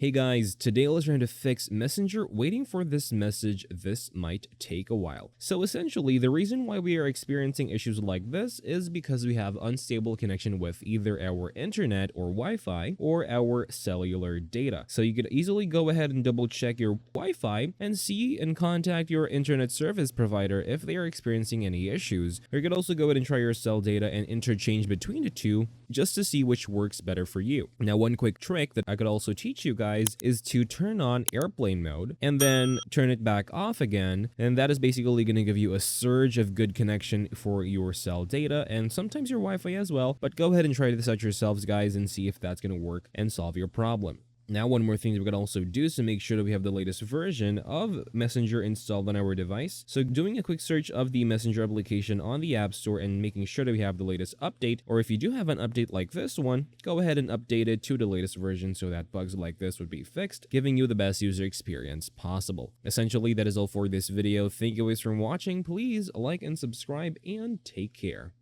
Hey guys, today let's try to fix Messenger. Waiting for this message, this might take a while. So essentially, the reason why we are experiencing issues like this is because we have unstable connection with either our internet or Wi-Fi or our cellular data. So you could easily go ahead and double check your Wi-Fi and see and contact your internet service provider if they are experiencing any issues. Or you could also go ahead and try your cell data and interchange between the two just to see which works better for you. Now, one quick trick that I could also teach you guys is to turn on airplane mode and then turn it back off again. And that is basically going to give you a surge of good connection for your cell data and sometimes your Wi-Fi as well. But go ahead and try this out yourselves, guys, and see if that's going to work and solve your problem. Now, one more thing that we can also do is to make sure that we have the latest version of Messenger installed on our device. So doing a quick search of the Messenger application on the App Store and making sure that we have the latest update, or if you do have an update like this one, go ahead and update it to the latest version so that bugs like this would be fixed, giving you the best user experience possible. Essentially, that is all for this video. Thank you guys for watching. Please like and subscribe and take care.